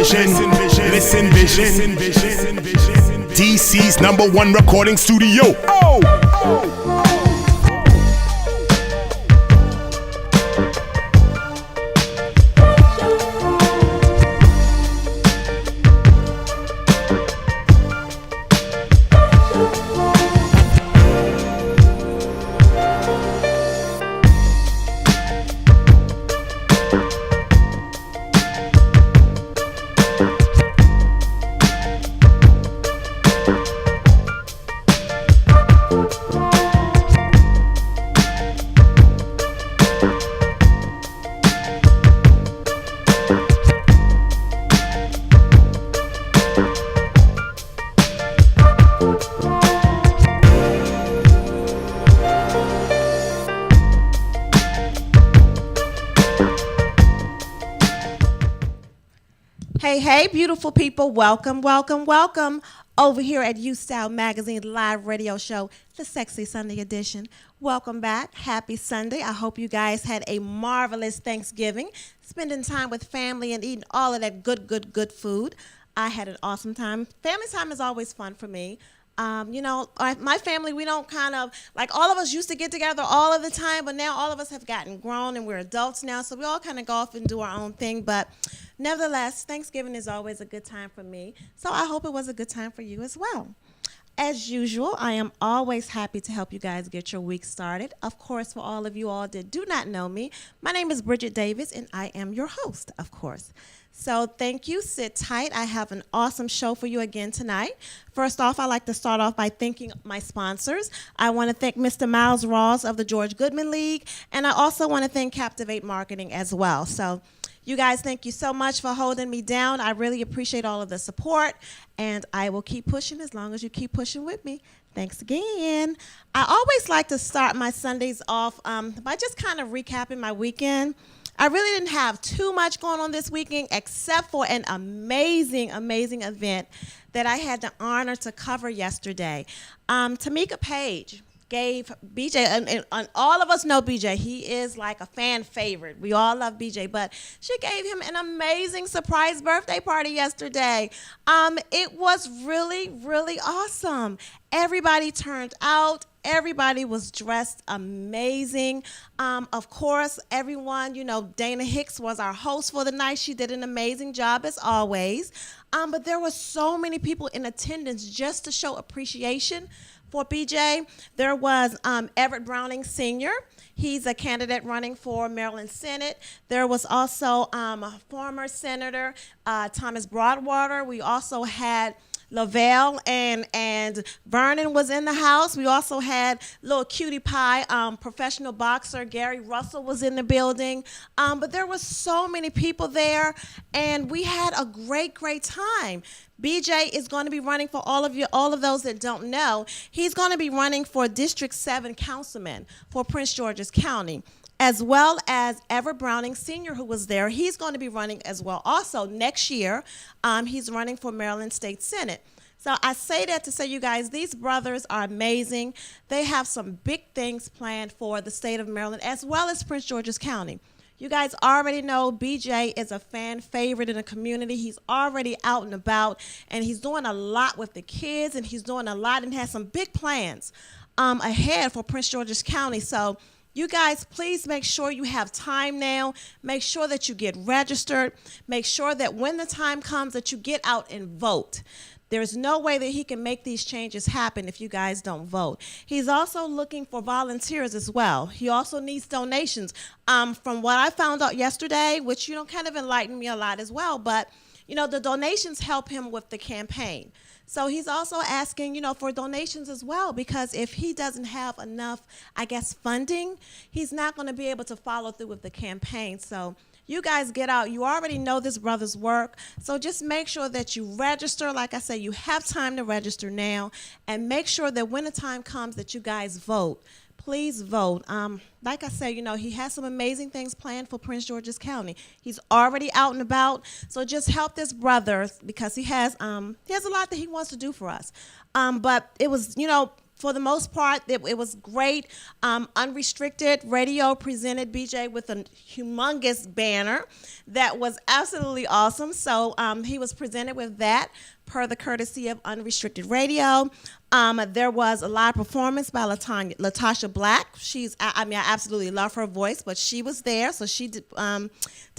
Listen vision. DC's #1 recording studio. Hey, beautiful people, welcome over here at UStyle Magazine's live radio show, the Sexy Sunday edition. Welcome back. Happy Sunday. I hope you guys had a marvelous Thanksgiving, spending time with family and eating all of that good food. I had an awesome time. Family time is always fun for me. My family, we don't like all of us used to get together all of the time, but now all of us have gotten grown and we're adults now, so we all kind of go off and do our own thing. But nevertheless, Thanksgiving is always a good time for me, so I hope it was a good time for you as well. As usual, I am always happy to help you guys get your week started. Of course, for all of you all that do not know me, my name is Bridget Davis, and I am your host, of course. So thank you. Sit tight. I have an awesome show for you again tonight. First off, I'd like to start off by thanking my sponsors. I want to thank Mr. Miles Ross of the George Goodman League, and I also want to thank Captivate Marketing as well. So you guys, thank you so much for holding me down. I really appreciate all of the support, and I will keep pushing as long as you keep pushing with me. Thanks again. I always like to start my Sundays off by just kind of recapping my weekend. I really didn't have too much going on this weekend except for an amazing event that I had the honor to cover yesterday. Tamika Page gave BJ, and all of us know BJ. He is like a fan favorite. We all love BJ, but she gave him an amazing surprise birthday party yesterday. It was really awesome. Everybody turned out. Everybody was dressed amazing. Of course, everyone, Dana Hicks was our host for the night. She did an amazing job as always. But there were so many people in attendance just to show appreciation for BJ. There was Everett Browning Sr. He's a candidate running for Maryland Senate. There was also former Senator Thomas Broadwater. We also had Lavelle and Vernon was in the house. We also had little cutie pie, professional boxer Gary Russell was in the building. But there were so many people there, and we had a great time. BJ is going to be running for all of those that don't know. He's going to be running for District 7 councilman for Prince George's County, as well as Everett Browning Sr., who was there. He's going to be running as well. Also, next year, he's running for Maryland State Senate. So I say that to say, you guys, these brothers are amazing. They have some big things planned for the state of Maryland, as well as Prince George's County. You guys already know BJ is a fan favorite in the community. He's already out and about, and he's doing a lot with the kids, and he's doing a lot and has some big plans ahead for Prince George's County. So you guys, please make sure you have time now. Make sure that you get registered. Make sure that when the time comes that you get out and vote. There's no way that he can make these changes happen if you guys don't vote. He's also looking for volunteers as well. He also needs donations. From what I found out yesterday, which, kind of enlightened me a lot as well, but, the donations help him with the campaign. So he's also asking, for donations as well, because if he doesn't have enough, funding, he's not going to be able to follow through with the campaign. So you guys get out. You already know this brother's work, so just make sure that you register. Like I say, you have time to register now, and make sure that when the time comes that you guys vote. Please vote. Like I said, he has some amazing things planned for Prince George's County. He's already out and about, so just help this brother because he has a lot that he wants to do for us. But it was, for the most part, it was great. Unrestricted Radio presented BJ with a humongous banner that was absolutely awesome. So he was presented with that per the courtesy of Unrestricted Radio. There was a live performance by Latasha Black. I absolutely love her voice, but she was there, so she did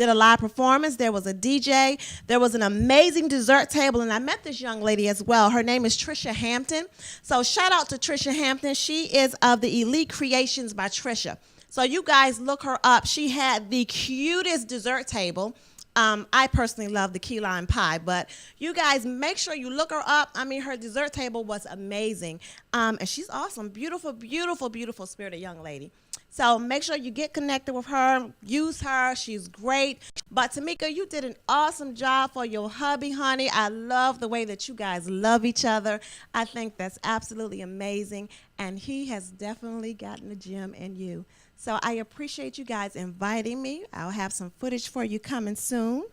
a live performance. There was a DJ. There was an amazing dessert table, and I met this young lady as well. Her name is Trisha Hampton. So shout out to Trisha Hampton. She is of the Elite Creations by Trisha. So you guys look her up. She had the cutest dessert table. I personally love the key lime pie, but you guys make sure you look her up. I mean, her dessert table was amazing. And she's awesome. Beautiful, beautiful, beautiful spirited young lady. So make sure you get connected with her. Use her. She's great. But Tamika, you did an awesome job for your hubby, honey. I love the way that you guys love each other. I think that's absolutely amazing. And he has definitely gotten the gem in you. So I appreciate you guys inviting me. I'll have some footage for you coming soon.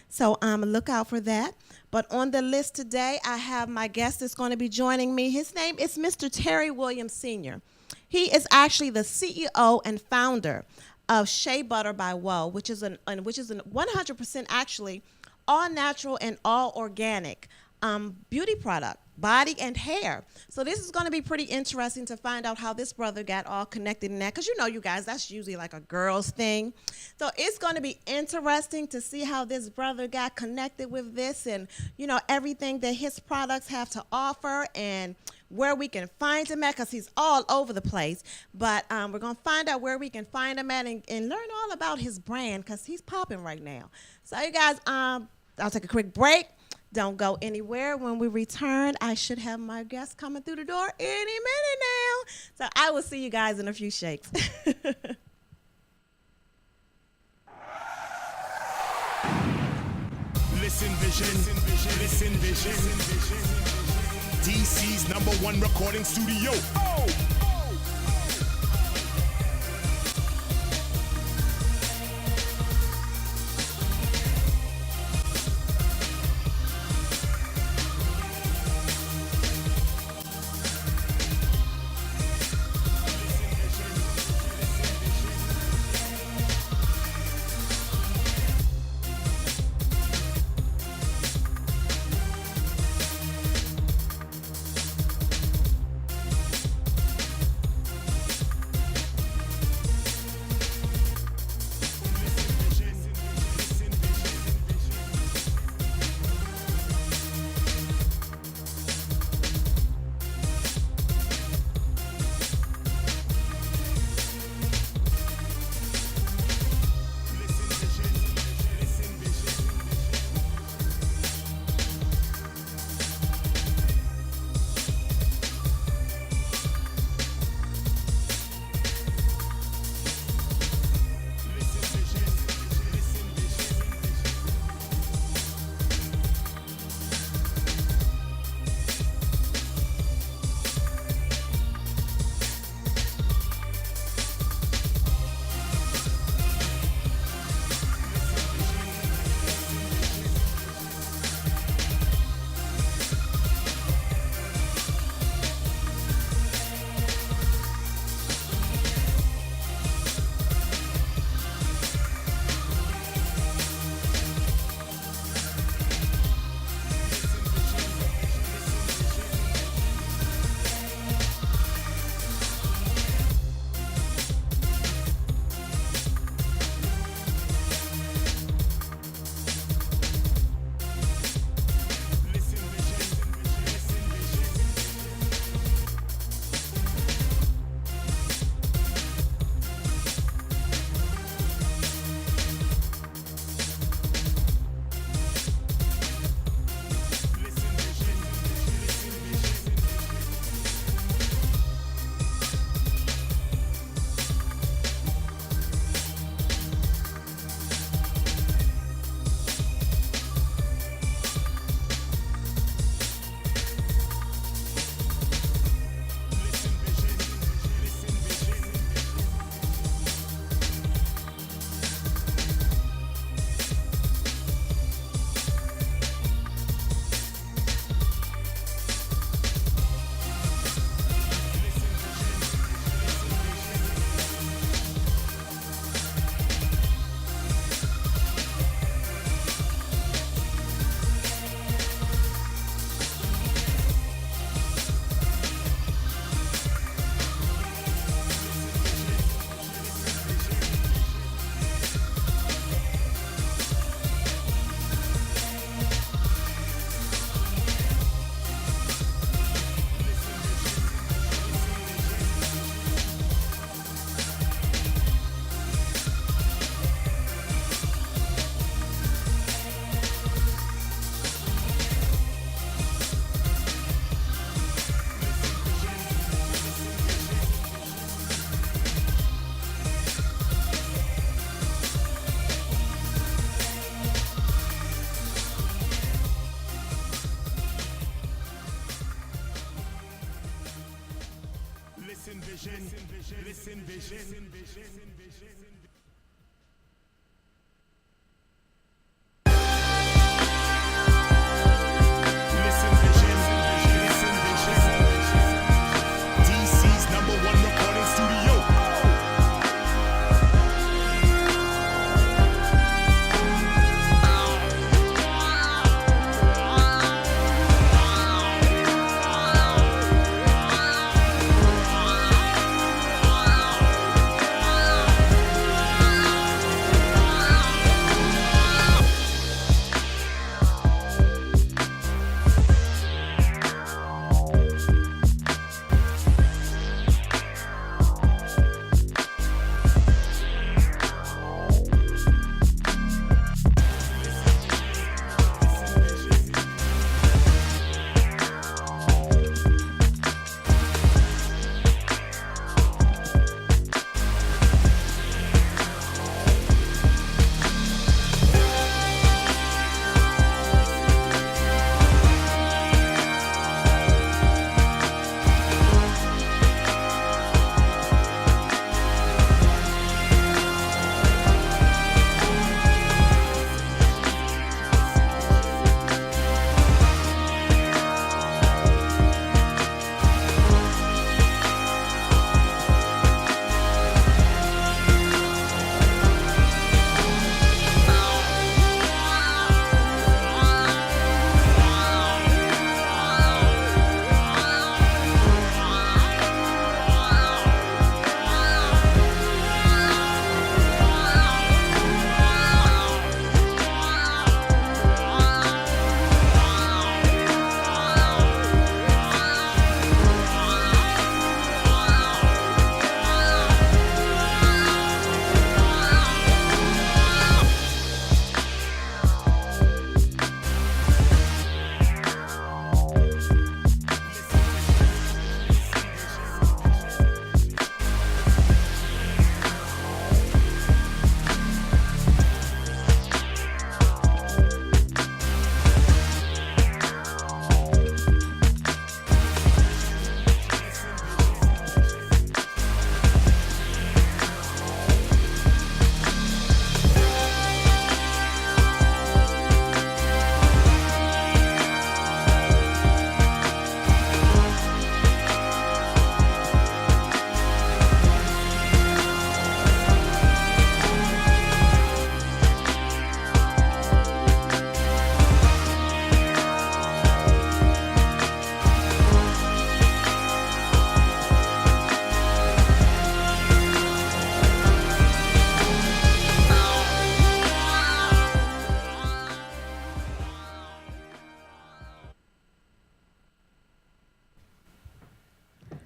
So look out for that. But on the list today, I have my guest that's going to be joining me. His name is Mr. Terry Williams Sr. He is actually the CEO and founder of Shea Butter by Woe, which is an 100% actually all natural and all organic beauty product, body and hair. So this is going to be pretty interesting to find out how this brother got all connected in that, because you know, you guys, that's usually like a girl's thing. So it's going to be interesting to see how this brother got connected with this, and you know, everything that his products have to offer and where we can find him at, because he's all over the place. But we're going to find out where we can find him at and learn all about his brand, because he's popping right now. So you guys, I'll take a quick break. Don't go anywhere. When we return, I should have my guest coming through the door any minute now. So I will see you guys in a few shakes. Listen vision, listen vision. DC's #1 recording studio. Oh! Listen, vision. Listen, vision. DC's #1 recording studio.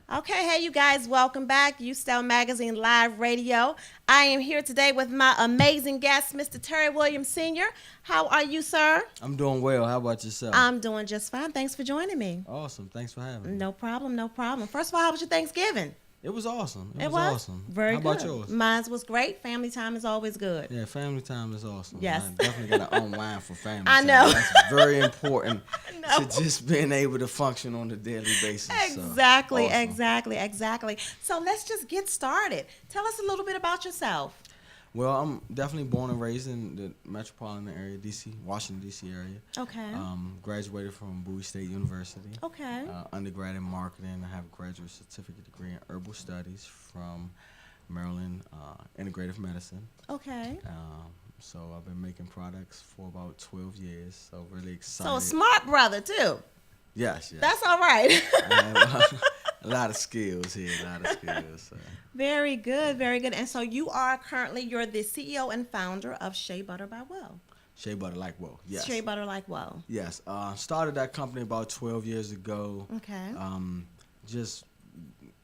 Okay, hey you guys, welcome back. UStyle Magazine Live Radio. I am here today with my amazing guest, Mr. Terry Williams Sr. How are you, sir? I'm doing well. How about yourself? I'm doing just fine. Thanks for joining me. Awesome. Thanks for having me. No problem, no problem. First of all, how was your Thanksgiving? It was awesome. It was awesome. Very How good. about yours? Mine was great. Family time is always good. Yeah, family time is awesome. Yes. I definitely got to unwind for family I time. know. That's very important know. to just being able to function on a daily basis. Exactly, So, awesome. exactly. So let's just get started. Tell us a little bit about yourself. Well, I'm definitely born and raised in the metropolitan area, D.C., Washington, D.C. area. Okay. Graduated from Bowie State University. Okay. Undergrad in marketing. I have a graduate certificate degree in herbal studies from Maryland Integrative Medicine. Okay. So I've been making products for about 12 years. So really excited. So a smart brother too. Yes. That's all right. I have a lot of skills here. So. Very good. And so you're the CEO and founder of Shea Butter by Well. Shea Butter Like Well. Yes. Shea Butter Like Well. Yes. Started that company about 12 years ago. Okay. Just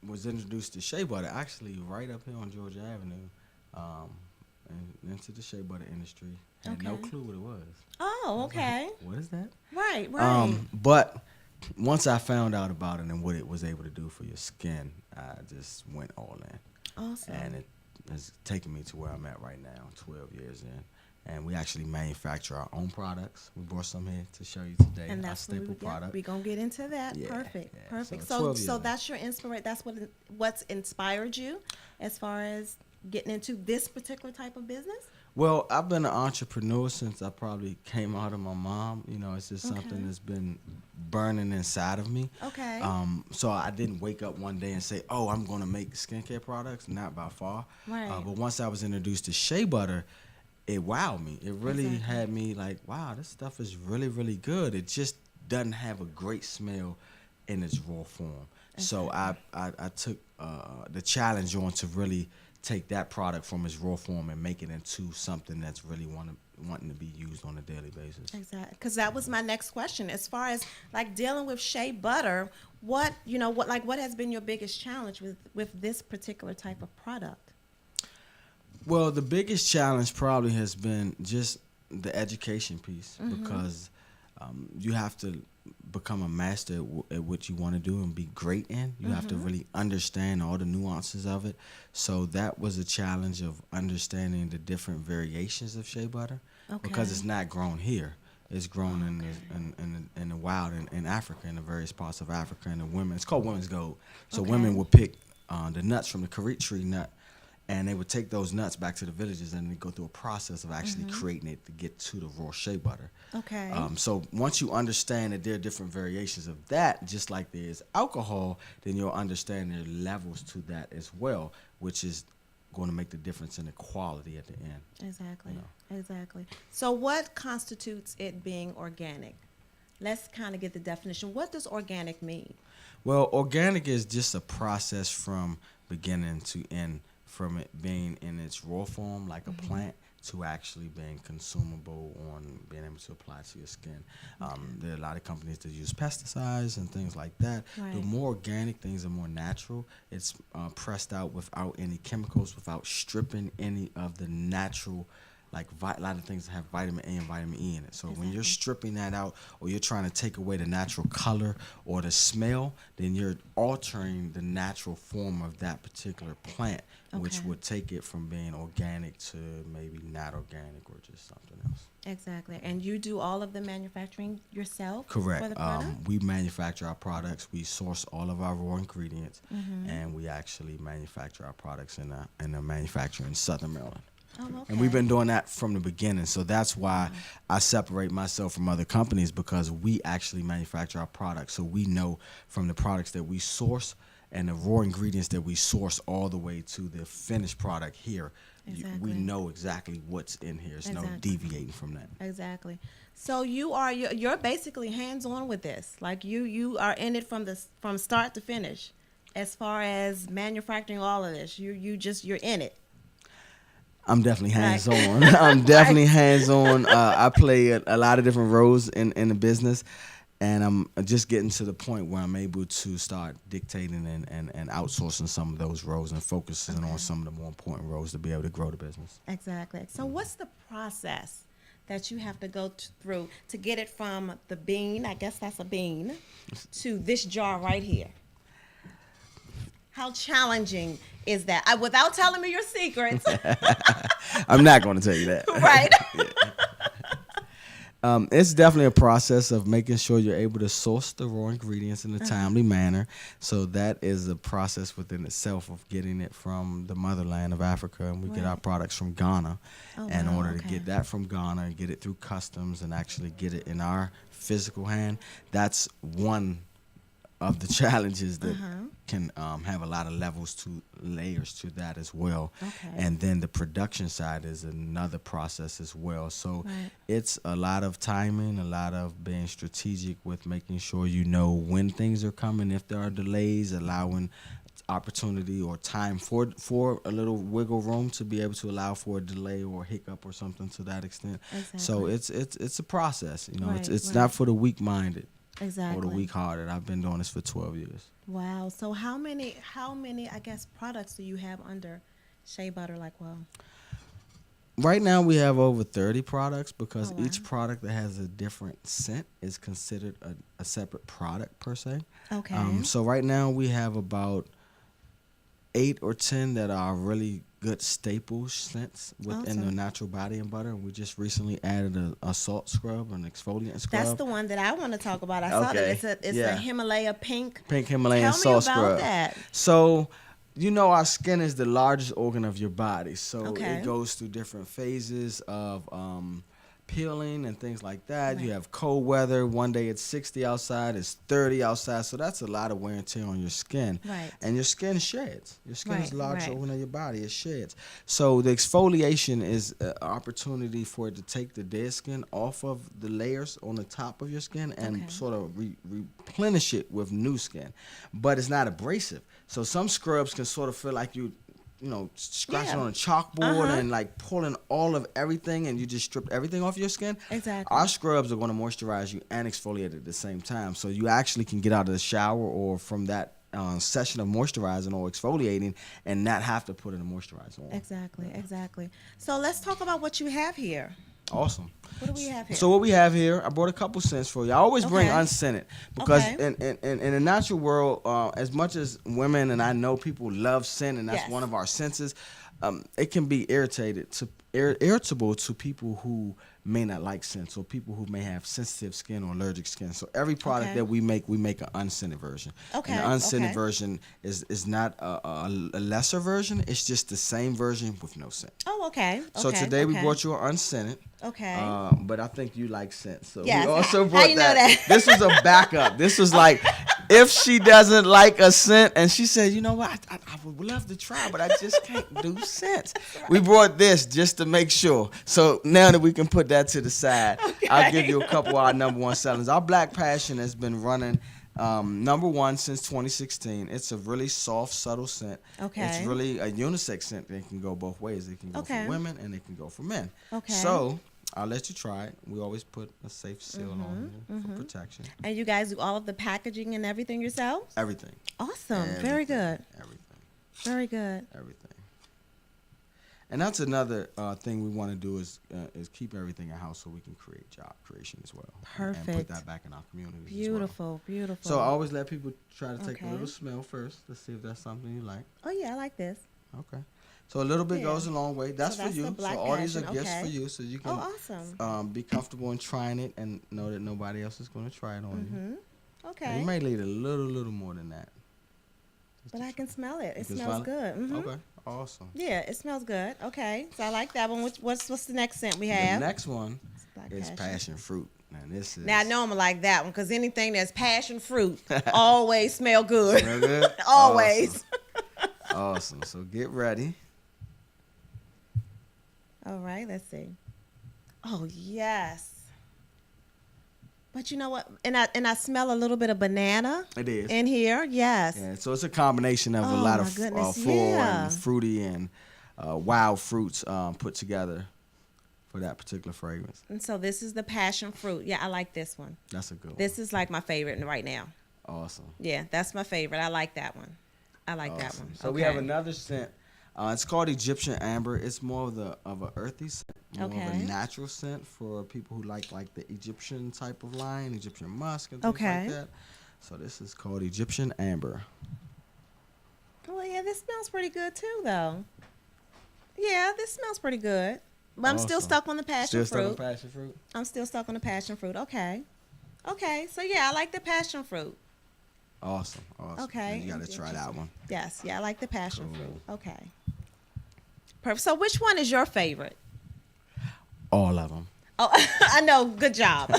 was introduced to Shea Butter actually right up here on Georgia Avenue, and into the Shea Butter industry. Had no Okay. clue what it was. Oh, okay. What is that? Right. But once I found out about it and what it was able to do for your skin, I just went all in. Awesome. And it has taken me to where I'm at right now, 12 years in. and we actually manufacture our own products. We brought some here to show you today. And our that's staple product. We're gonna get into that. Yeah, Perfect, yeah. perfect. So So, 12 so, years. that's your inspiration. That's what's inspired you, as far as getting into this particular type of business. Well, I've been an entrepreneur since I probably came out of my mom. You know, it's just Okay. something that's been burning inside of me. Okay. So I didn't wake up one day and say, "Oh, I'm going to make skincare products." Not by far. Right. But once I was introduced to shea butter, it wowed me. It really Exactly. had me like, "Wow, this stuff is really, really good." It just doesn't have a great smell in its raw form. So I took the challenge on to really take that product from its raw form and make it into something that's really wanting to be used on a daily basis. Exactly, because that was my next question. As far as like dealing with shea butter, what has been your biggest challenge with this particular type of product? Well, the biggest challenge probably has been just the education piece, because you have to become a master at what you want to do and be great in. You have to really understand all the nuances of it. So that was a challenge of understanding the different variations of shea butter, because it's not grown here. It's grown in the wild in Africa, in the various parts of Africa, and the women. It's called women's gold. So women would pick the nuts from the karit tree nut, and they would take those nuts back to the villages and they go through a process of actually creating it to get to the raw shea butter. Okay. So once you understand that there are different variations of that, just like there is alcohol, then you'll understand there are levels to that as well, which is going to make the difference in the quality at the end. Exactly. You know. Exactly. So what constitutes it being organic? Let's kind of get the definition. What does organic mean? Well, organic is just a process from beginning to end, from it being in its raw form, like a plant, to actually being consumable on being able to apply to your skin. There are a lot of companies that use pesticides and things like that. Right. The more organic things are more natural. It's pressed out without any chemicals, without stripping any of the natural, like a lot of things have vitamin A and vitamin E in it. So when you're stripping that out, or you're trying to take away the natural color or the smell, then you're altering the natural form of that particular plant, which Okay. would take it from being organic to maybe not organic or just something else. Exactly. And you do all of the manufacturing yourself? Correct. For the product? We manufacture our products. We source all of our raw ingredients, and we actually manufacture our products in a manufacturer in Southern Maryland. Oh, okay. And we've been doing that from the beginning. So that's why I separate myself from other companies, because we actually manufacture our products. So we know from the products that we source and the raw ingredients that we source all the way to the finished product here. We Exactly. know exactly what's in here. There's no Exactly. deviating from that. Exactly. So you're basically hands-on with this. Like you are in it from start to finish, as far as manufacturing all of this. You're in it. I'm definitely Right. hands-on. I'm definitely hands-on. I play a lot of different roles in the business, and I'm just getting to the point where I'm able to start dictating and outsourcing some of those roles and focusing on some of the more important roles to be able to grow the business. Exactly. So what's the process that you have to go through to get it from the bean, I guess that's a bean, to this jar right here? How challenging is that? Without telling me your secrets, I'm not going to tell you that. right? It's definitely a process of making sure you're able to source the raw ingredients in a timely manner. So that is a process within itself of getting it from the motherland of Africa, and we get our products from Ghana. Oh, In wow, order to okay. get that from Ghana and get it through customs and actually get it in our physical hand, that's one of the challenges that can have a lot of layers to that as well. Okay. And then the production side is another process as well. So Right. it's a lot of timing, a lot of being strategic with making sure you know when things are coming, if there are delays, allowing opportunity or time for a little wiggle room to be able to allow for a delay or a hiccup or something to that extent. So Exactly. it's a process, you know. Right, it's right. not for the weak-minded or Exactly. the weak-hearted. I've been doing this for 12 years. Wow. So how many I guess products do you have under Shea Butter Like Well? Right now we have over 30 products, because Oh, wow. each product that has a different scent is considered a separate product per se. Okay. So right now we have about 8 or 10 that are really good staple scents within the Awesome. natural body and butter. And we just recently added a salt scrub, an exfoliant scrub. That's the one that I want to talk about. I saw that Okay. it's a Yeah. Himalaya pink. Pink Himalayan Tell me salt about scrub. that. So, you know, our skin is the largest organ of your body. So Okay. it goes through different phases of peeling and things like that. Right. You have cold weather. One day it's 60 outside, it's 30 outside. So that's a lot of wear and tear on your skin. Right. And your skin sheds. Your skin is the Right, largest right. organ of your body. It sheds. So the exfoliation is an opportunity for it to take the dead skin off of the layers on the top of your skin and Okay. sort of replenish it with new skin. But it's not abrasive. So some scrubs can sort of feel like you know, scratching Yeah. on a chalkboard Uh-huh. and like pulling all of everything, and you just stripped everything off your skin. Exactly. Our scrubs are going to moisturize you and exfoliate at the same time, so you actually can get out of the shower or from that session of moisturizing or exfoliating and not have to put in a moisturizer on. Exactly. So let's talk about what you have here. Awesome. What do we have here? So what we have here, I brought a couple scents for you. I always bring Okay. unscented because Okay. in the natural world, as much as women and I know people love scent and that's Yes. one of our senses, it can be irritable to people who may not like scents or people who may have sensitive skin or allergic skin. So every product Okay. that we make an unscented version. Okay, And the unscented okay. version is not a lesser version. It's just the same version with no scent. Oh, okay. So okay, today we okay. brought you an unscented. Okay. But I think you like scent, so Yes. we also How brought you know that? This was a backup. This was like, if she doesn't like a scent, and she said, you know what, I would love to try, but I just can't do scents. We brought this just to make sure. So now that we can put that to the side, I'll give you a couple of our number one sellers. Our Black Passion has been running number one since 2016. It's a really soft, subtle scent. Okay. It's really a unisex scent that can go both ways. It can go Okay. for women and it can go for men. Okay. So I'll let you try it. We always put a safe seal on here for protection. And you guys do all of the packaging and everything yourselves? Everything. Awesome. Very good. Everything. Very good. Everything. And that's another thing we want to do is keep everything in house so we can create job creation as well. And put Perfect. that back in our communities as well. Beautiful. Beautiful. So I always let people try to take a Okay. little smell first to see if that's something you like. Oh yeah, I like this. Okay. So a little bit Yeah. goes a long way. That's, that's for the you. Black So all these are Passion, gifts okay. for you, so you can Oh, awesome. be comfortable in trying it and know that nobody else is going to try it on you. And Okay. you may need a little more than that. But I can smell it. It can smells smell it? good. Okay. Awesome. Yeah, it smells good. Okay. So I like that one. What's the next scent we The have? next one Black is passion fruit. Now this is Now I know I'm gonna like that one because anything that's passion fruit always smell good. Smell good? Always. Awesome. So get ready. All right, let's see. Oh yes. But you know what? And I smell a little bit of banana It is. in here. Yes. Yeah, so it's a combination of a Oh, lot my of goodness, floral yeah. and fruity and wild fruits put together for that particular fragrance. And so this is the passion fruit. Yeah, I like this one. That's a good one. This is like my favorite right now. Awesome. Yeah, that's my favorite. I like that one. I like that Awesome. one. So we have another scent. It's called Egyptian Amber. It's more of an earthy scent, more of a Okay. natural scent for people who like the Egyptian type of line, Egyptian musk and things Okay. like that. So this is called Egyptian Amber. Well, yeah, this smells pretty good too, though. Yeah, this smells pretty good. But I'm still Awesome. stuck on the passion Still stuck fruit. on passion fruit? I'm still stuck on the passion fruit. Okay. Okay. So yeah, I like the passion fruit. Awesome. Okay. You got to try that one. Yes. Yeah, I like the passion Cool. fruit. Okay. Perfect. So which one is your favorite? All of them. Oh, I know. Good job.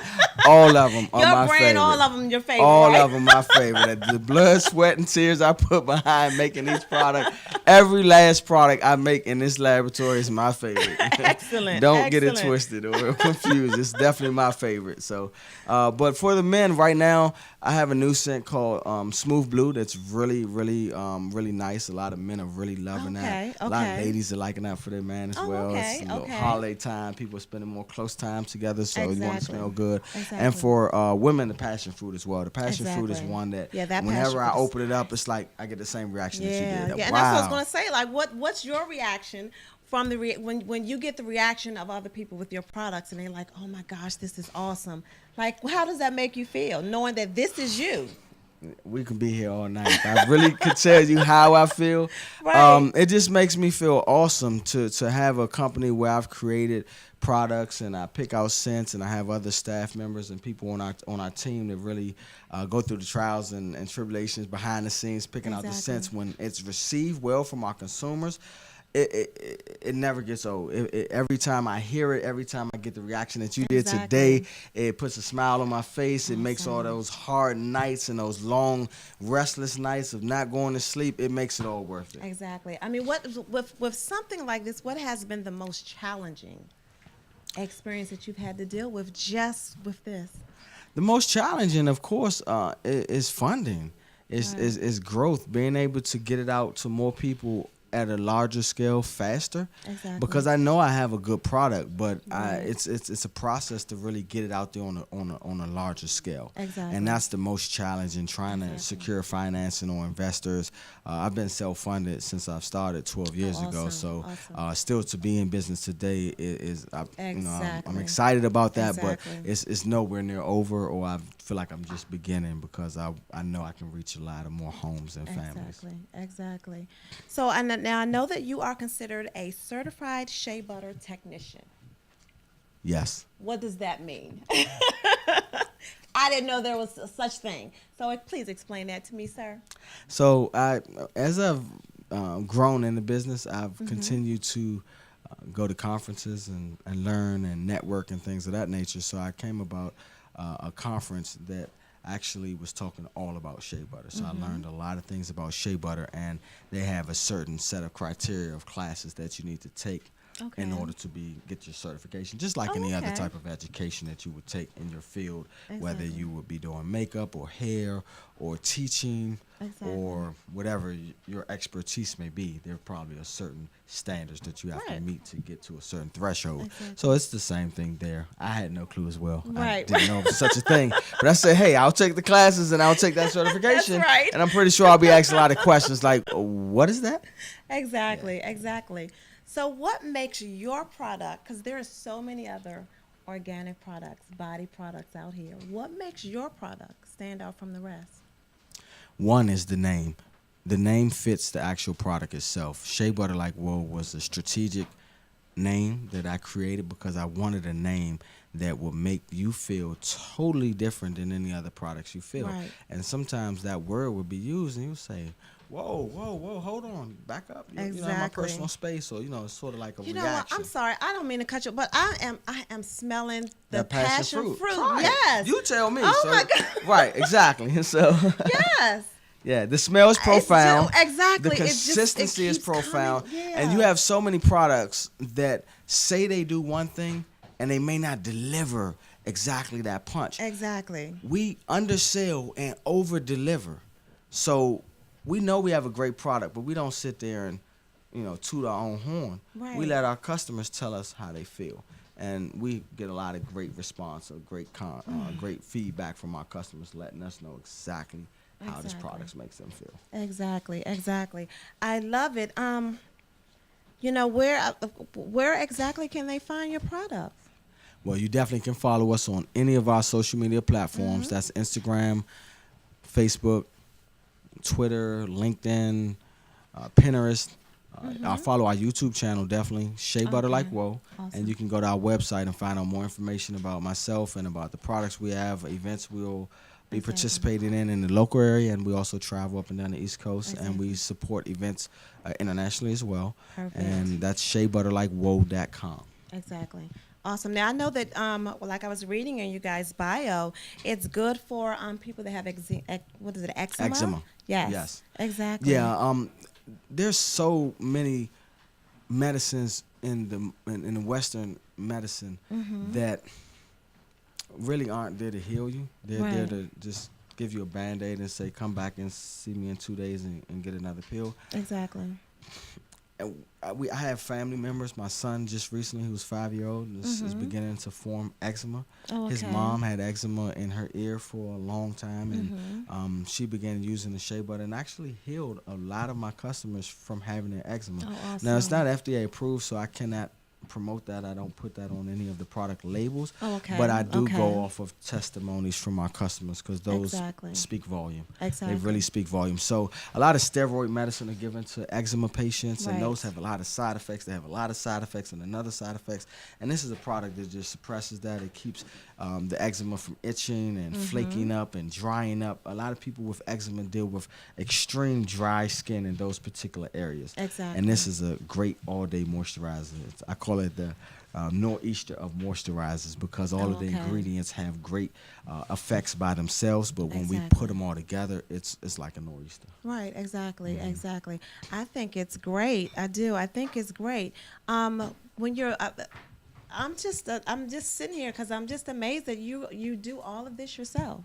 All of them are Your my brand, favorite. all of them your favorite. All right? of them my favorite. The blood, sweat, and tears I put behind making each product. Every last product I make in this laboratory is my favorite. Excellent. Don't get it excellent. twisted or confused. It's definitely my favorite. So, but for the men right now, I have a new scent called Smooth Blue that's really, really, really nice. A lot of men are really loving that. A lot of Okay. ladies are liking that for their man as well. Okay, It's a little okay. holiday time. People are spending more close time together, so you want to Exactly. smell good. Exactly. And for women, the passion fruit as well. The passion fruit is Exactly. one that, Yeah, that whenever passion I fruit is- open it up, it's like I get the same reaction that you Yeah, did. yeah, and Wow. that's what I was gonna say. Like, what's your reaction from the when you get the reaction of other people with your products, and they're like, "Oh my gosh, this is awesome!" Like, how does that make you feel, knowing that this is you? we can be here all night. I really could tell you how I feel. Right. It just makes me feel awesome to have a company where I've created products and I pick out scents, and I have other staff members and people on our team that really go through the trials and tribulations behind the scenes, picking out the scents. When it's received well from our consumers, it never gets old. Every time I hear it, every time I get the reaction that you did today, it puts a smile on my face. It makes all those hard nights and those long, restless nights of not going to sleep, it makes it all worth it. Exactly. I mean, what with something like this, what has been the most challenging experience that you've had to deal with just with this? The most challenging, of course, is funding, is growth, being able to get it out to more people at a larger scale faster. Exactly. Because I know I have a good product, but it's a process to really get it out there on a larger scale. Exactly. And that's the most challenging, trying to secure financing or investors. I've been self-funded since I've started 12 years ago, so still to be in business today is I'm excited about that, but it's nowhere near over, or I feel like I'm just beginning, because I know I can reach a lot of more homes and families. Exactly. So now I know that you are considered a certified shea butter technician. Yes. What does that mean? I didn't know there was such thing. So please explain that to me, sir. So as I've grown in the business, I've continued to go to conferences and learn and network and things of that nature. So I came about a conference that actually was talking all about shea butter. So I learned a lot of things about shea butter, and they have a certain set of criteria of classes that you need to take in order to get your certification, just like any other type of education that you would take in your field, whether you would be doing makeup or hair or teaching or whatever your expertise may be. There probably are certain standards that you have to meet to get to a certain threshold. So it's the same thing there. I had no clue as well. I didn't know of such a thing. But I said, hey, I'll take the classes and I'll take that certification. That's right. And I'm pretty sure I'll be asked a lot of questions like, what is that? Exactly. So what makes your product, because there are so many other organic products, body products out here, what makes your product stand out from the rest? One is the name. The name fits the actual product itself. Shea Butter Like Whoa was a strategic name that I created because I wanted a name that would make you feel totally different than any other products you feel. Right. And sometimes that word would be used and you say, whoa, hold on, back up. You know, in my personal space, or it's sort of like a reaction. You know what? I'm sorry, I don't mean to cut you, but I am smelling the passion fruit. Try yes. it. You tell me. Oh my God. Right, exactly. So yes. Yeah, the smell is profound. Exactly. The consistency is profound. Coming. Yeah. And you have so many products that say they do one thing and they may not deliver exactly that punch. Exactly. We undersell and over-deliver. So we know we have a great product, but we don't sit there and, toot our own horn. Right. We let our customers tell us how they feel. And we get a lot of great response, great feedback from our customers letting us know exactly how this product makes them feel. Exactly. I love it. Where exactly can they find your products? Well, you definitely can follow us on any of our social media platforms. That's Instagram, Facebook, Twitter, LinkedIn, Pinterest. I'll follow our YouTube channel, definitely, Shea Butter Like Whoa. Awesome. And you can go to our website and find out more information about myself and about the products we have, events we'll be participating in the local area, and we also travel up and down the East Coast, and we support events internationally as well. Perfect. And that's SheaButterLikeWhoa.com. Exactly. Awesome. Now I know that, like I was reading in you guys' bio, it's good for people that have eczema? Eczema. Yes. Exactly. Yeah. There's so many medicines in the Western medicine that really aren't there to heal you. They're there to just give you a Band-Aid and say, come back and see me in 2 days and get another pill. Exactly. And I have family members. My son just recently, who's 5-year-old, is beginning to form eczema. Oh, okay. His mom had eczema in her ear for a long time, and she began using the shea butter and actually healed a lot of my customers from having their eczema. Oh, awesome. Now, it's not FDA approved, so I cannot promote that. I don't put that on any of the product labels. Oh, okay. But I do Okay. go off of testimonies from our customers because those Exactly. speak volume. Exactly. They really speak volume. So a lot of steroid medicine are given to eczema patients, and Right. those have a lot of side effects. They have a lot of side effects and another side effects. And this is a product that just suppresses that. It keeps the eczema from itching and flaking up and drying up. A lot of people with eczema deal with extreme dry skin in those particular areas. Exactly. And this is a great all-day moisturizer. I call it the nor'easter of moisturizers because all of the Okay. ingredients have great effects by themselves, but when we Exactly. put them all together, it's like a nor'easter. Right, exactly, exactly. I think it's great. I do. I think it's great. When you're, I'm just sitting here because I'm just amazed that you do all of this yourself.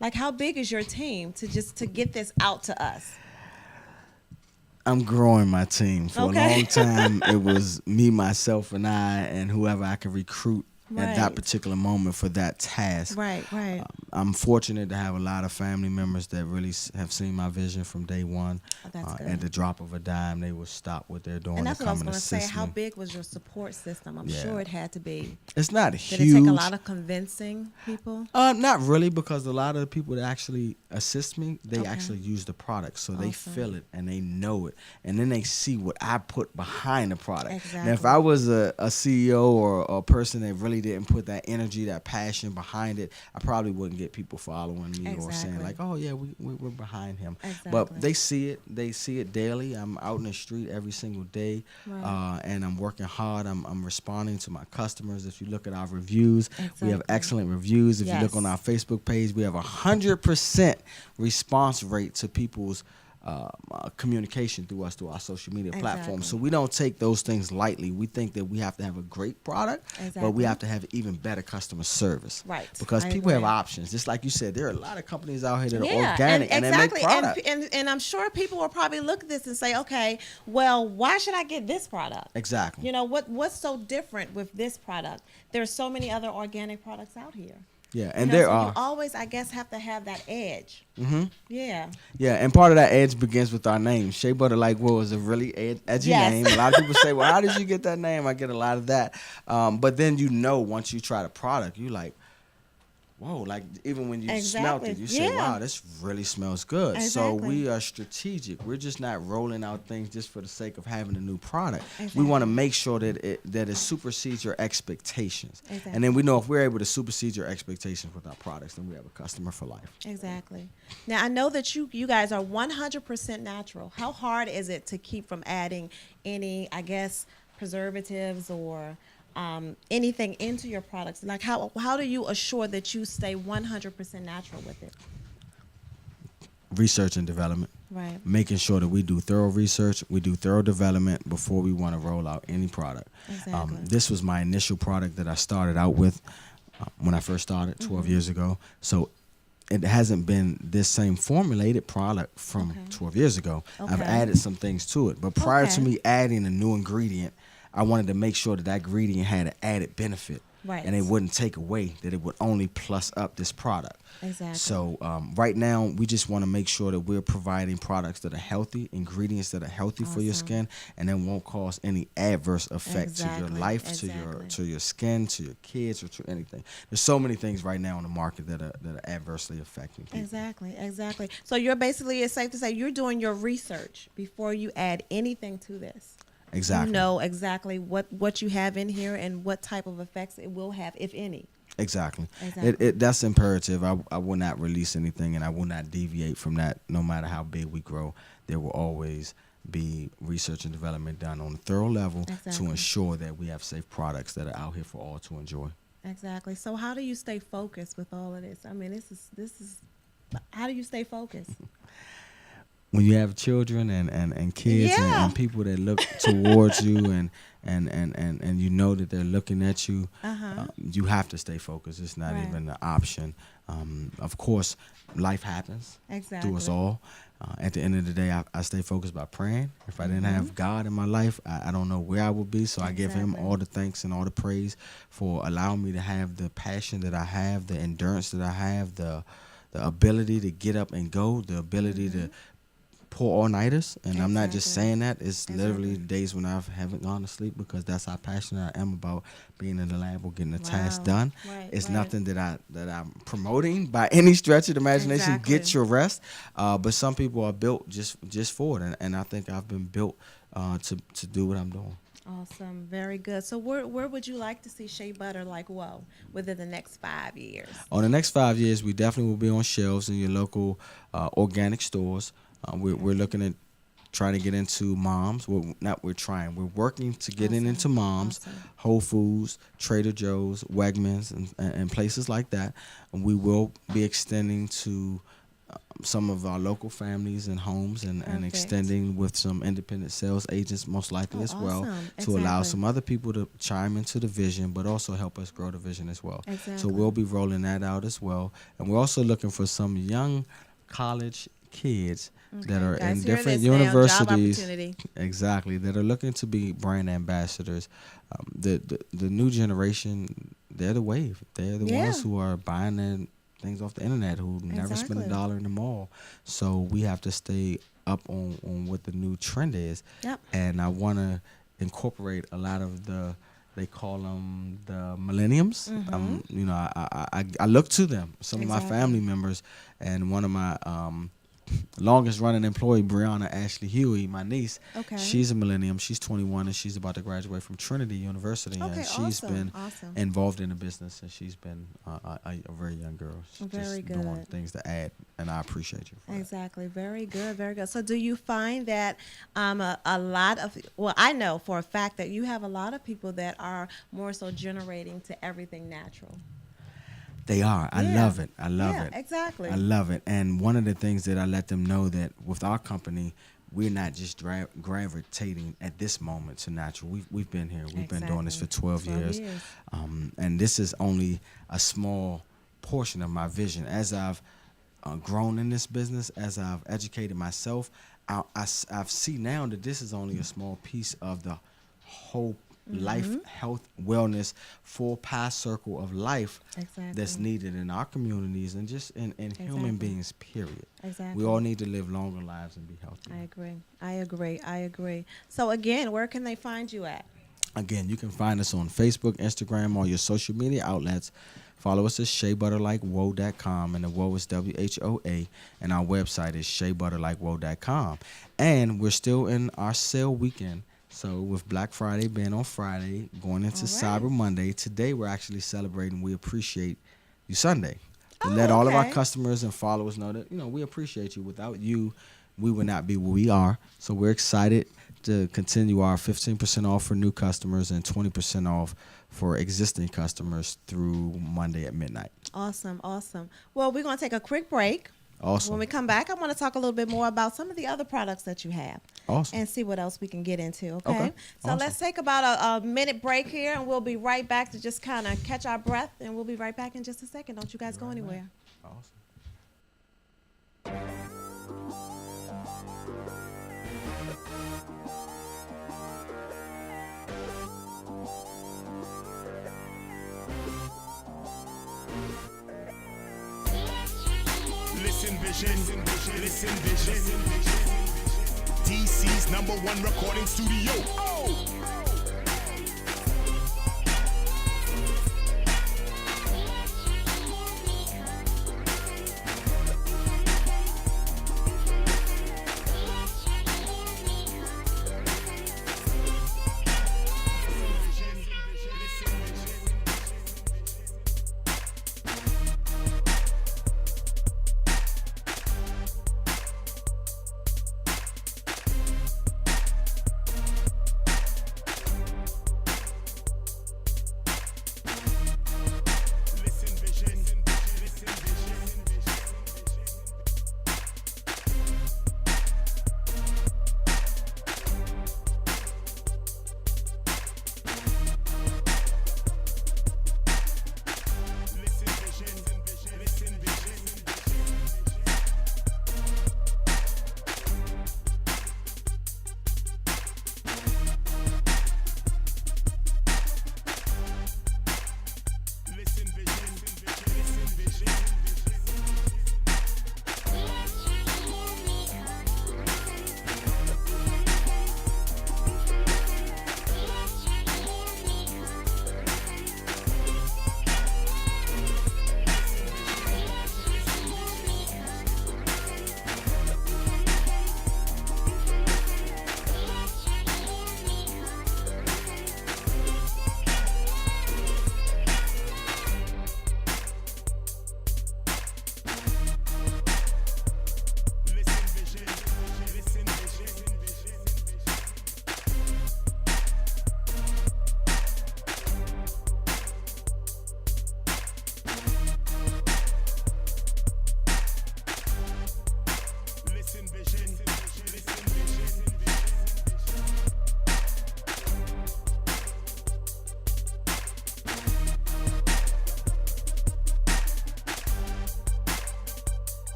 Like, how big is your team to get this out to us? I'm growing my team. For Okay. a long time, it was me, myself, and I, and whoever I could recruit at that Right. particular moment for that task. Right, right. I'm fortunate to have a lot of family members that really have seen my vision from day one. Oh, that's good. At the drop of a dime, they will stop what they're doing And to that's what I come was and going to say. assist How me. big was your support system? I'm Yeah. sure it had to be. It's not Did huge. it take a lot of convincing people? Not really, because a lot of the people that actually assist me, they Okay. actually use the product, so they Awesome. feel it and they know it, and then they see what I put behind the product. Now, if Exactly. I was a CEO or a person that really didn't put that energy, that passion behind it, I probably wouldn't get people following me or saying Exactly. like, "Oh yeah, we're behind him." Exactly. But they see it. They see it daily. I'm out in the street every single day, Right. and I'm working hard. I'm responding to my customers. If you look at our reviews, we have Exactly. excellent reviews. If you look Yes. on our Facebook page, we have 100% response rate to people's communication through our social media platforms. So Exactly. we don't take those things lightly. We think that we have to have a great product, but Exactly. we have to have even better customer service. Right. Because I people have agree. options. Just like you said, there are a lot of companies out here that are Yeah, organic and they make exactly. product. And I'm sure people will probably look at this and say, okay, well, why should I get this product? Exactly. You know, what's so different with this product? There's so many other organic products out here. Yeah, You and know, there so are. you always, I guess, have to have that edge. hmm Yeah. Yeah, and part of that edge begins with our name. Shea Butter Like Wool is a really edgy Yes. name. A lot of people say, well, how did you get that name? I get a lot of that. But then once you try the product, you like, whoa, like even when you smelt Exactly. it, you say, Yeah. wow, this really smells good. So Exactly. we are strategic. We're just not rolling out things just for the sake of having a new product. Exactly. We want to make sure that it supersedes your expectations. Exactly. And then we know if we're able to supersede your expectations with our products, then we have a customer for life. Exactly. Now, I know that you guys are 100% natural. How hard is it to keep from adding any, I guess, preservatives or anything into your products? Like, how do you assure that you stay 100% natural with it? Research and development. Right. Making sure that we do thorough research, we do thorough development before we want to roll out any product. Exactly. This was my initial product that I started out with when I first started 12 years ago. So it hasn't been this same formulated product from Okay. 12 years ago. I've Okay. added some things to it. But prior to Okay. me adding a new ingredient, I wanted to make sure that that ingredient had an added benefit. Right. And it wouldn't take away, that it would only plus up this product. Exactly. So right now, we just want to make sure that we're providing products that are healthy, ingredients that are healthy for your Awesome. skin, and then won't cause any adverse effect to your Exactly, life, exactly. to your skin, to your kids, or to anything. There's so many things right now on the market that are adversely affecting people. Exactly, exactly. So you're basically, it's safe to say you're doing your research before you add anything to this. Exactly. You know exactly what you have in here and what type of effects it will have, if any. Exactly. Exactly. That's imperative. I will not release anything, and I will not deviate from that. No matter how big we grow, there will always be research and development done on a thorough level Exactly. to ensure that we have safe products that are out here for all to enjoy. Exactly. So how do you stay focused with all of this? I mean, this is how do you stay focused? When you have children and kids Yeah. and people that look towards you and you know that they're looking at you, you have to stay focused. It's not Right. even an option. Of course, life happens Exactly. to us all. At the end of the day, I stay focused by praying. If I didn't have God in my life, I don't know where I would be. So I give him Exactly. all the thanks and all the praise for allowing me to have the passion that I have, the endurance that I have, the ability to get up and go, the ability to pull all-nighters, and I'm not just Exactly. saying that. It's literally Exactly. days when I haven't gone to sleep because that's how passionate I am about being in the lab or getting the task Wow. done. Right, It's right. nothing that I'm promoting by any stretch of the imagination. Exactly. Get your rest, but some people are built just for it, and I think I've been built to do what I'm doing. Awesome. Very good. So where would you like to see Shea Butter like whoa within the next 5 years? On the next 5 years, we definitely will be on shelves in your local organic stores. We're looking at trying to get into moms. We're working to get Awesome. into moms, Awesome. Whole Foods, Trader Joe's, Wegmans, and places like that. And we will be extending to some of our local families and homes and Perfect. extending with some independent sales agents most likely Oh, as well awesome. to allow Exactly. some other people to chime into the vision but also help us grow the vision as well. So Exactly. we'll be rolling that out as well. And we're also looking for some young college kids that are Guys, in hear different this now, job universities. opportunity. Exactly, that are looking to be brand ambassadors. The new generation, they're the wave. They're the Yeah. ones who are buying their things off the internet, who never spend a Exactly. dollar in the mall. So we have to stay up on what the new trend is. Yep. And I want to incorporate a lot of they call them the millenniums. You know, I look to them, some of my Exactly. family members, and one of my longest running employee, Brianna Ashley Huey, my niece. Okay. She's a millennium. She's 21 and she's about to graduate from Trinity University. Okay, And she's awesome, been awesome. involved in the business, and she's been a very young girl. She's Very just doing good. things to add, and I appreciate you for that. Exactly. Very good. Very good. So do you find that a lot of, well, I know for a fact that you have a lot of people that are more so generating to everything natural. They are. I Yeah. love it. I love Yeah, it. exactly. I love it. And one of the things that I let them know that with our company, we're not just gravitating at this moment to natural. We've been here. We've been doing this for Exactly. 12 years. And this is only a small portion of my vision. As I've grown in this business, as I've educated myself, I've seen now that this is only a small piece of the whole life, health, wellness, full pie circle of life Exactly. that's needed in our communities and just in Exactly. human beings, period. Exactly. We all need to live longer lives and be healthy. I agree. I agree. I agree. So again, where can they find you at? Again, you can find us on Facebook, Instagram, all your social media outlets. Follow us at SheaButterLikeWhoa.com, and the Whoa is WHOA, and our website is SheaButterLikeWhoa.com. And we're still in our sale weekend. So with Black Friday being on Friday, going into All right. Cyber Monday, today we're actually celebrating We Appreciate You Sunday. To Oh, let all of our okay. customers and followers know that, we appreciate you. Without you, we would not be where we are. So we're excited to continue our 15% off for new customers and 20% off for existing customers through Monday at midnight. Awesome. Awesome. Well, we're going to take a quick break. Awesome. When we come back, I want to talk a little bit more about some of the other products that you have. Awesome. And see what else we can get into, okay? Okay. So Awesome. let's take about a minute break here, and we'll be right back to just kind of catch our breath, and we'll be right back in just a second. Don't you guys go anywhere. Awesome. Listen vision, listen vision. DC's #1 recording studio. Oh!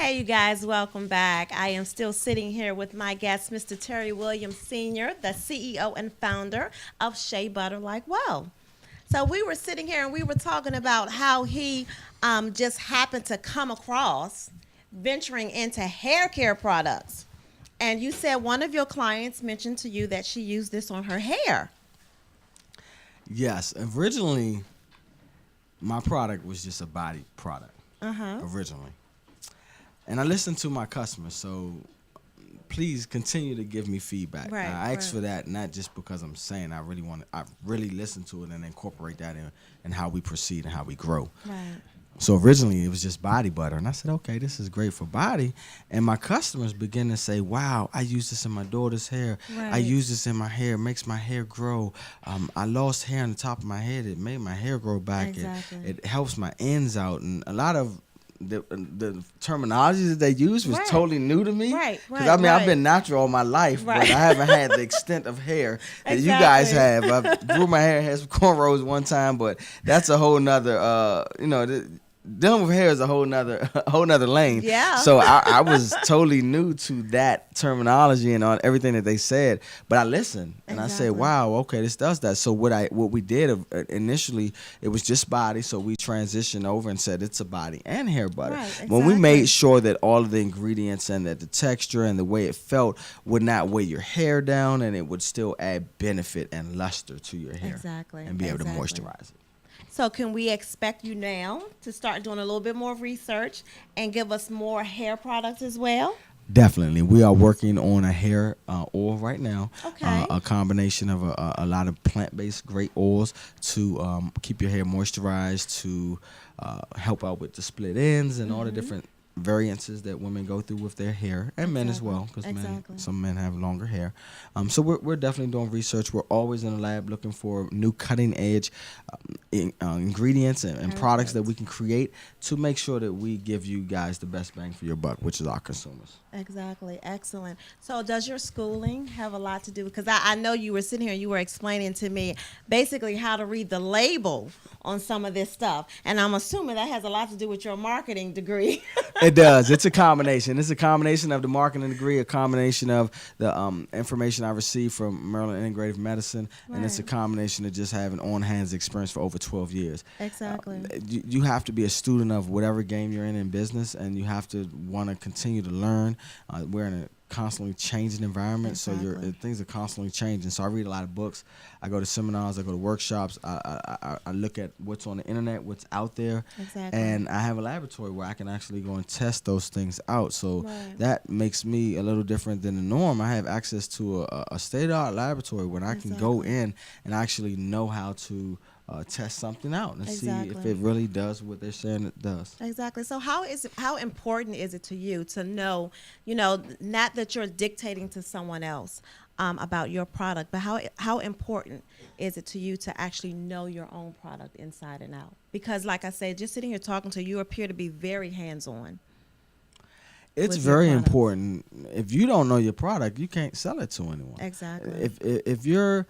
Hey, you guys, welcome back. I am still sitting here with my guest, Mr. Terry Williams Sr., the CEO and founder of Shea Butter Like Well. So we were sitting here and we were talking about how he just happened to come across venturing into hair care products. And you said one of your clients mentioned to you that she used this on her hair. Yes, originally my product was just a body product. Originally. And I listened to my customers, so please continue to give me feedback. Right, I ask right. for that not just because I'm saying I really listen to it and incorporate that in how we proceed and how we grow. Right. So originally it was just body butter, and I said, okay, this is great for body. And my customers begin to say, wow, I use this in my daughter's hair. I Right. use this in my hair. It makes my hair grow. I lost hair on the top of my head. It made my hair grow back. Exactly. It helps my ends out. And a lot of the terminology that they use was Right. totally new to me. Right, Because right, I mean, I've right. been natural all my life, Right. but I haven't had the extent of hair that you guys Exactly. have. I grew my hair, had some cornrows one time, but that's a whole nother, dealing with hair is a whole nother lane. Yeah. So I was totally new to that terminology and everything that they said, but I listened and I said, Exactly. "Wow, okay, this does that." So what we did initially, it was just body. So we transitioned over and said it's a body and hair butter. Right, When we exactly. made sure that all of the ingredients and that the texture and the way it felt would not weigh your hair down, and it would still add benefit and luster to your hair, Exactly, and be able to exactly. moisturize it. So can we expect you now to start doing a little bit more research and give us more hair products as well? Definitely. We are working on a hair oil right now. Okay. A combination of a lot of plant-based great oils to keep your hair moisturized, to help out with the split ends and all the different variances that women go through with their hair, and men as Exactly. well, because Exactly. some men have longer hair. So we're definitely doing research. We're always in the lab looking for new cutting-edge ingredients and products that we can create to make sure that we give you guys the best bang for your buck, which is our consumers. Exactly. Excellent. So does your schooling have a lot to do? Because I know you were sitting here and you were explaining to me basically how to read the label on some of this stuff. And I'm assuming that has a lot to do with your marketing degree. It does. It's a combination. It's a combination of the marketing degree, a combination of the information I received from Maryland Integrative Medicine, and it's a Right. combination of just having on-hands experience for over 12 years. Exactly. You have to be a student of whatever game you're in business, and you have to want to continue to learn. We're in a constantly changing environment, so Exactly. things are constantly changing. So I read a lot of books. I go to seminars. I go to workshops. I look at what's on the internet, what's out there, Exactly. and I have a laboratory where I can actually go and test those things out. So Right. that makes me a little different than the norm. I have access to a state-of-the-art laboratory where I can go Exactly. in and actually know how to test something out and see if Exactly. it really does what they're saying it does. Exactly. So how important is it to you to know, not that you're dictating to someone else about your product, but how important is it to you to actually know your own product inside and out? Because like I said, just sitting here talking to you appear to be very hands-on. It's with your very products. important. If you don't know your product, you can't sell it to anyone. Exactly. If you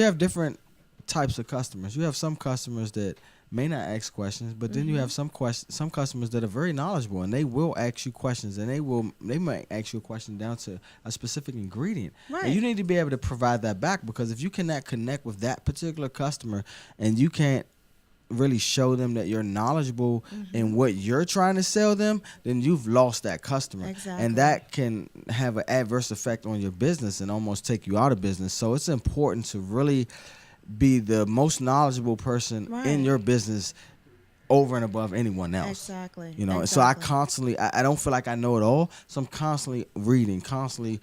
have different types of customers. You have some customers that may not ask questions, but then you have some customers that are very knowledgeable, and they will ask you questions, and they might ask you a question down to a specific ingredient. Right. And you need to be able to provide that back, because if you cannot connect with that particular customer and you can't really show them that you're knowledgeable in what you're trying to sell them, then you've lost that customer. Exactly. And that can have an adverse effect on your business and almost take you out of business. So it's important to really be the most knowledgeable person Right. in your business over and above anyone else. Exactly. And so I Exactly. constantly, I don't feel like I know it all. So I'm constantly reading, constantly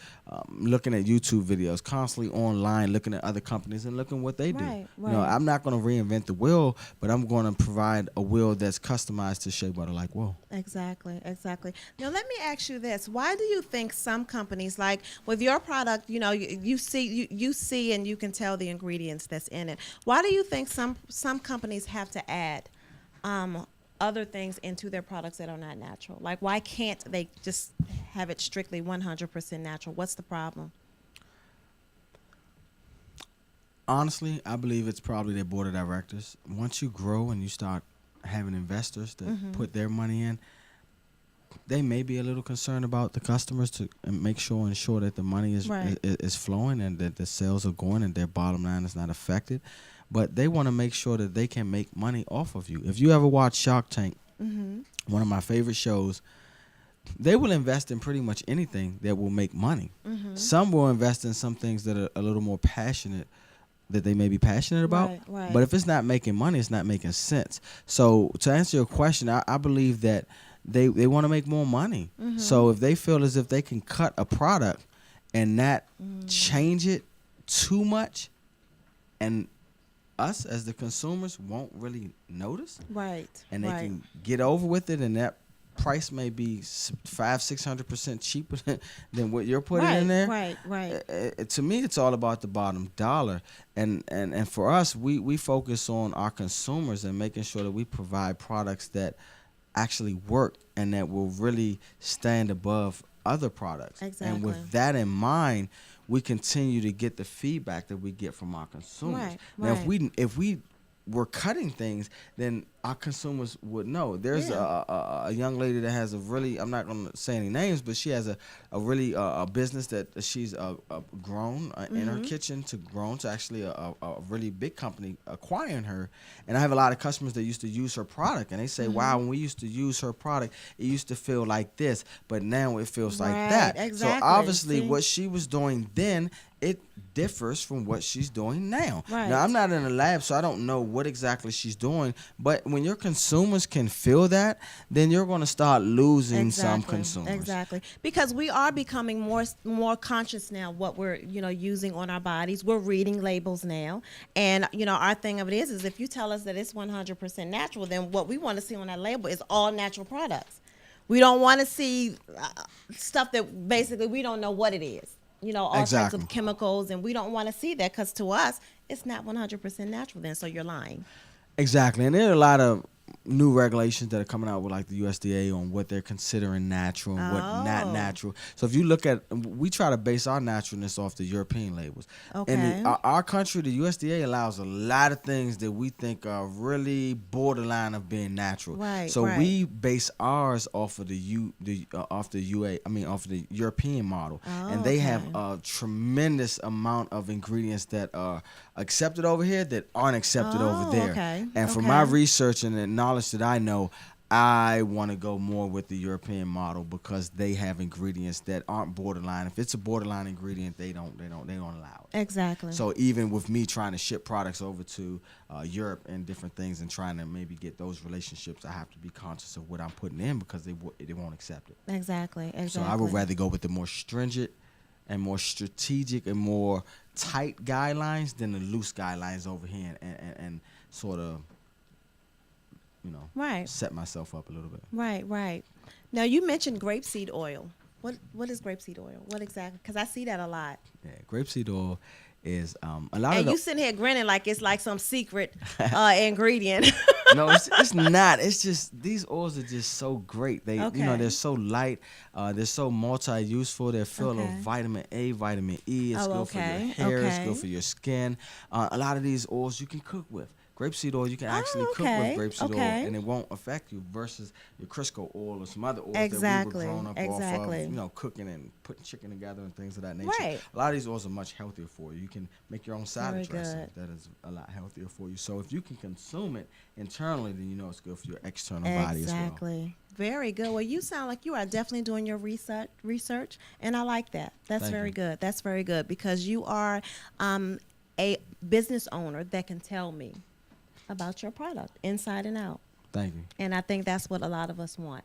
looking at YouTube videos, constantly online, looking at other companies and looking what they do. Right, You know, right. I'm not going to reinvent the wheel, but I'm going to provide a wheel that's customized to Shea Butter Like Well. Exactly, exactly. Now, let me ask you this: why do you think some companies, like with your product, you see and you can tell the ingredients that's in it? Why do you think some companies have to add other things into their products that are not natural? Like, why can't they just have it strictly 100% natural? What's the problem? Honestly, I believe it's probably their board of directors. Once you grow and you start having investors that put their money in, they may be a little concerned about the customers to ensure that the money is flowing and that the sales are going and their bottom line is not affected. But they want to make sure that they can make money off of you. If you ever watch Shark Tank, one of my favorite shows, they will invest in pretty much anything that will make money. Some will invest in some things that are a little more passionate, that they may be passionate about. Right. But if it's not making money, it's not making sense. So to answer your question, I believe that they want to make more money. So if they feel as if they can cut a product and not change it too much, and us as the consumers won't really notice, and they can get over with it, and that price may be 500-600% cheaper than what you're putting in there. To me, it's all about the bottom dollar, and for us, we focus on our consumers and making sure that we provide products that actually work and that will really stand above other products. And with that in mind, we continue to get the feedback that we get from our consumers. Now, if we were cutting things, then our consumers would know. There's a young lady that has a really, I'm not going to say any names, but she has a really a business that she's grown in her kitchen to actually a really big company acquiring her. And I have a lot of customers that used to use her product, and they say, wow, when we used to use her product, it used to feel like this, but now it feels like that. So obviously what she was doing then, it differs from what she's doing now. Now, I'm not in a lab, so I don't know what exactly she's doing, but when your consumers can feel that, then you're going to start losing some consumers. Because we are becoming more conscious now what we're using on our bodies. We're reading labels now, and our thing of it is if you tell us that it's 100% natural, then what we want to see on that label is all natural products. We don't want to see stuff that basically we don't know what it is. All types of chemicals, and we don't want to see that because to us, it's not 100% natural then, so you're lying. Exactly, and there are a lot of new regulations that are coming out with like the USDA on what they're considering natural and what not natural. So if you look at, we try to base our naturalness off the European labels. In our country, the USDA allows a lot of things that we think are really borderline of being natural. So we base ours off of the European model, and they have a tremendous amount of ingredients that are accepted over here that aren't accepted over there. And from my research and the knowledge that I know, I want to go more with the European model because they have ingredients that aren't borderline. If it's a borderline ingredient, they don't allow it. So even with me trying to ship products over to Europe and different things and trying to maybe get those relationships, I have to be conscious of what I'm putting in because they won't accept it. So I would rather go with the more stringent and more strategic and more tight guidelines than the loose guidelines over here and sort of set myself up a little bit. Now you mentioned grapeseed oil. What is grapeseed oil? What exactly? Because I see that a lot. Yeah, grapeseed oil is a lot and of. You sitting here grinning like it's like some secret ingredient. No, it's not. It's just these oils are just so great. They they're so light. They're so multi-useful. They're filled with vitamin A, vitamin E. It's good for your hair. It's good for your skin. A lot of these oils you can cook with. Grapeseed oil, you can actually cook with grapeseed oil, and it won't affect you versus your Crisco oil or some other oils that we were grown up off of, cooking and putting chicken together and things of that nature. A lot of these oils are much healthier for you. You can make your own salad dressing that is a lot healthier for you. So if you can consume it internally, then it's good for your external body as well. Very good. Well, you sound like you are definitely doing your research, and I like that. That's very good. That's very good because you are a business owner that can tell me about your product inside and out. Thank you. And I think that's what a lot of us want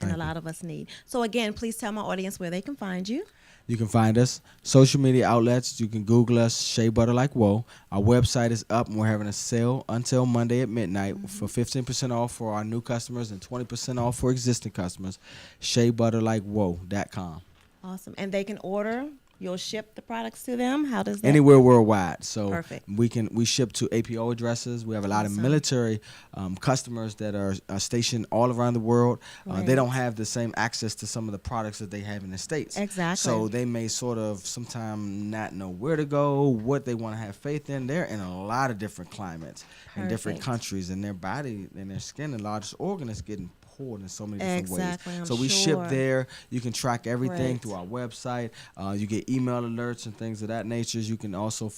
and a lot of us need. So again, please tell my audience where they can find you. You can find us social media outlets. You can Google us, Shea Butter Like Whoa. Our website is up and we're having a sale until Monday at midnight for 15% off for our new customers and 20% off for existing customers. SheaButterLikeWhoa.com. Awesome. And they can order. You'll ship the products to them? How does that? Anywhere worldwide. So perfect. We ship to APO addresses. We have a lot of military customers that are stationed all around the world. They don't have the same access to some of the products that they have in the States. So they may sort of sometime not know where to go, what they want to have faith in. They're in a lot of different climates and different countries, and their body and their skin, the largest organ, is getting pulled in so many different Exactly, ways. I'm So we sure. ship there. You can track everything Great. through our website. You get email alerts and things of that nature. You can also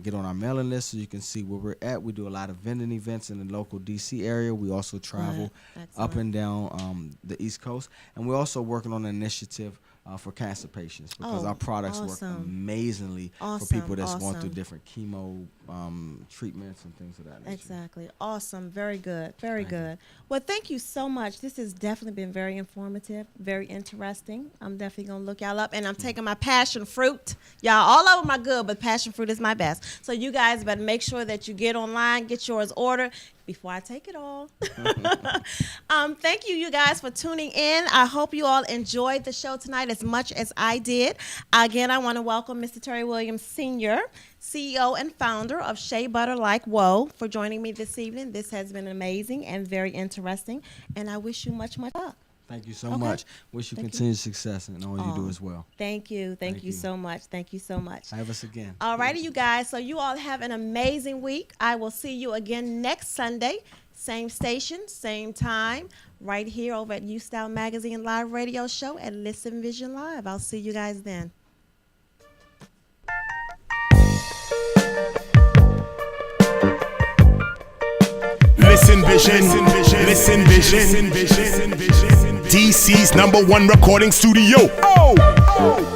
get on our mailing list so you can see where we're at. We do a lot of vending events in the local DC area. We also travel Good. up Excellent. and down the East Coast, and we're also working on an initiative for cancer patients because Oh, our products work awesome. amazingly for Awesome, people that's going through awesome. different chemo treatments and things of that nature. Exactly. Awesome. Very good. Very Thank you. good. Well, thank you so much. This has definitely been very informative, very interesting. I'm definitely going to look y'all up. And I'm taking my passion fruit. Y'all, all of them are good, but passion fruit is my best. So you guys better make sure that you get online, get yours ordered before I take it all. Thank you guys for tuning in. I hope you all enjoyed the show tonight as much as I did. Again, I want to welcome Mr. Terry Williams Sr., CEO and founder of Shea Butter Like Whoa, for joining me this evening. This has been amazing and very interesting, and I wish you much luck. Thank you so Okay. much. Wish you Thank you. continued success in all you do Aw. as well. Thank you. Thank you you. so much. Thank you so much. Have us again. All righty, you guys. So you all have an amazing week. I will see you again next Sunday. Same station, same time, right here over at UStyle Magazine Live Radio Show at Listen Vision Live. I'll see you guys then. Listen Vision, Listen Vision, DC's #1 recording studio. Oh!